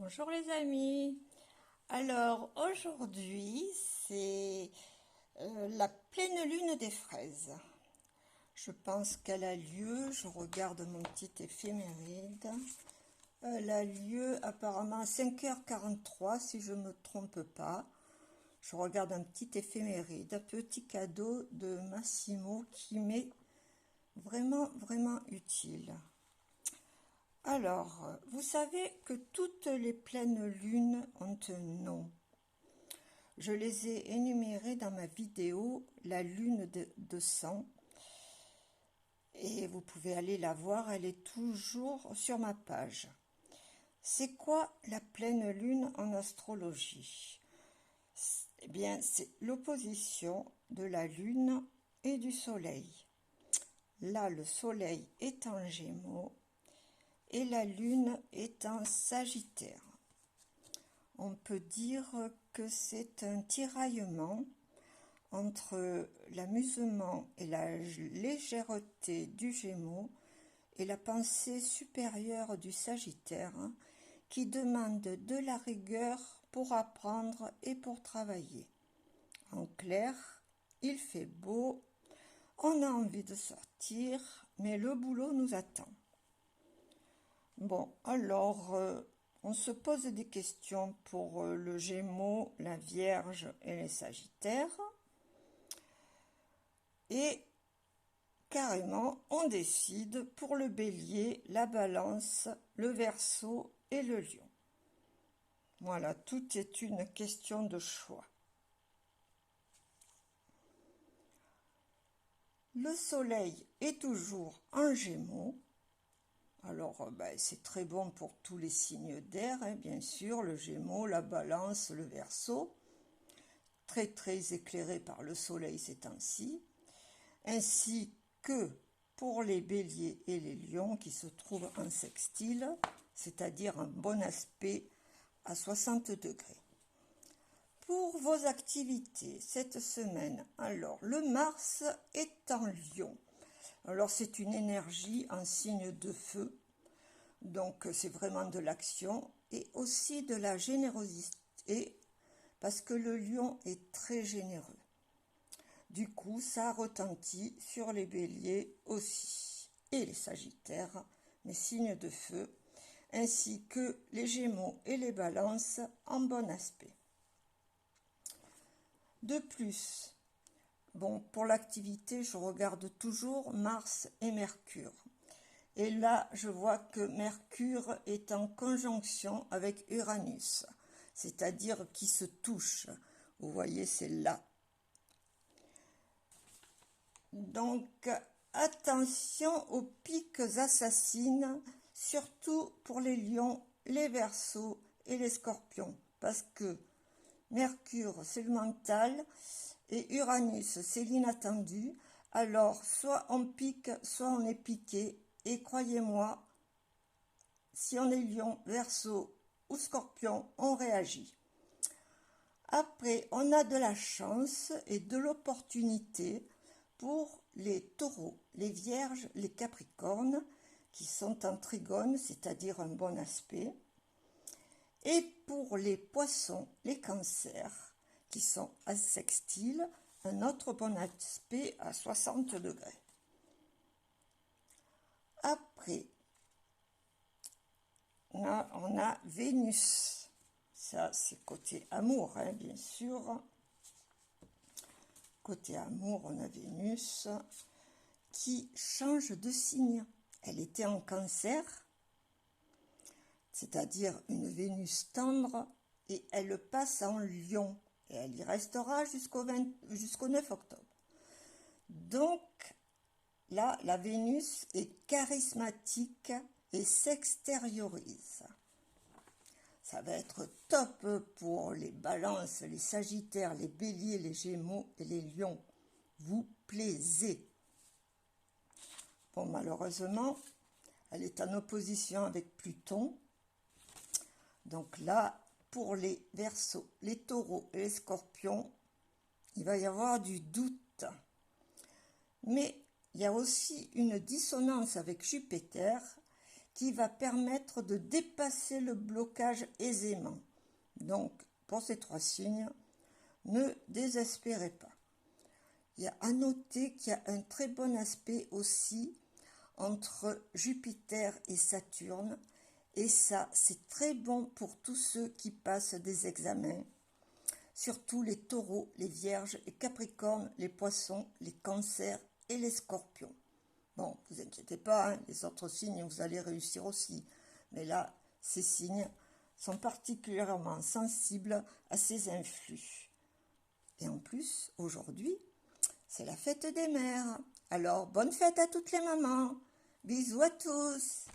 Bonjour les amis. Alors aujourd'hui c'est la pleine lune des fraises. Je pense qu'elle a lieu, je regarde mon petit éphéméride. Elle a lieu apparemment à 5h43 si je ne me trompe pas. Je regarde un petit éphéméride, un petit cadeau de Massimo qui m'est vraiment utile. Alors, vous savez que toutes les pleines lunes ont un nom. Je les ai énumérées dans ma vidéo La lune de sang. Et vous pouvez aller la voir, elle est toujours sur ma page. C'est quoi la pleine lune en astrologie? Eh bien, c'est l'opposition de la lune et du soleil. Là, le soleil est en Gémeaux et la lune est en Sagittaire. On peut dire que c'est un tiraillement entre l'amusement et la légèreté du Gémeaux et la pensée supérieure du Sagittaire qui demande de la rigueur pour apprendre et pour travailler. En clair, il fait beau, on a envie de sortir, mais le boulot nous attend. Bon, alors, on se pose des questions pour le Gémeaux, la Vierge et les Sagittaires. Et carrément, on décide pour le Bélier, la Balance, le Verseau et le Lion. Voilà, tout est une question de choix. Le Soleil est toujours en Gémeaux. Alors, c'est très bon pour tous les signes d'air, bien sûr, le Gémeaux, la Balance, le Verseau, très éclairé par le Soleil ces temps-ci, ainsi que pour les Béliers et les Lions qui se trouvent en sextile, c'est-à-dire un bon aspect à 60 degrés. Pour vos activités cette semaine, alors, le Mars est en Lion. Alors c'est une énergie en signe de feu, donc c'est vraiment de l'action et aussi de la générosité parce que le lion est très généreux. Du coup, ça retentit sur les béliers aussi et les sagittaires, mes signes de feu, ainsi que les gémeaux et les balances en bon aspect. De plus, bon, pour l'activité, je regarde toujours Mars et Mercure. Et là, je vois que Mercure est en conjonction avec Uranus, c'est-à-dire qui se touche. Vous voyez, c'est là. Donc, attention aux piques assassines, surtout pour les lions, les verseaux et les scorpions, parce que Mercure, c'est le mental, et Uranus, c'est l'inattendu. Alors, soit on pique, soit on est piqué. Et croyez-moi, si on est lion, verseau ou scorpion, on réagit. Après, on a de la chance et de l'opportunité pour les taureaux, les vierges, les capricornes, qui sont en trigone, c'est-à-dire un bon aspect. Et pour les poissons, les cancers, qui sont à sextile, un autre bon aspect à 60 degrés. Après, on a Vénus. Ça, c'est côté amour, bien sûr. Côté amour, on a Vénus qui change de signe. Elle était en cancer, c'est-à-dire une Vénus tendre, et elle passe en lion. Et elle y restera jusqu'au 9 octobre. Donc, là, la Vénus est charismatique et s'extériorise. Ça va être top pour les balances, les sagittaires, les béliers, les gémeaux et les lions. Vous plaisez. Bon, malheureusement, elle est en opposition avec Pluton. Donc là, pour les verseaux, les taureaux et les scorpions, il va y avoir du doute. Mais il y a aussi une dissonance avec Jupiter qui va permettre de dépasser le blocage aisément. Donc, pour ces 3 signes, ne désespérez pas. Il y a à noter qu'il y a un très bon aspect aussi entre Jupiter et Saturne, et ça, c'est très bon pour tous ceux qui passent des examens, surtout les taureaux, les vierges, les capricornes, les poissons, les cancers et les scorpions. Bon, vous inquiétez pas, hein, les autres signes, vous allez réussir aussi. Mais là, ces signes sont particulièrement sensibles à ces influx. Et en plus, aujourd'hui, c'est la fête des mères. Alors, bonne fête à toutes les mamans. Bisous à tous.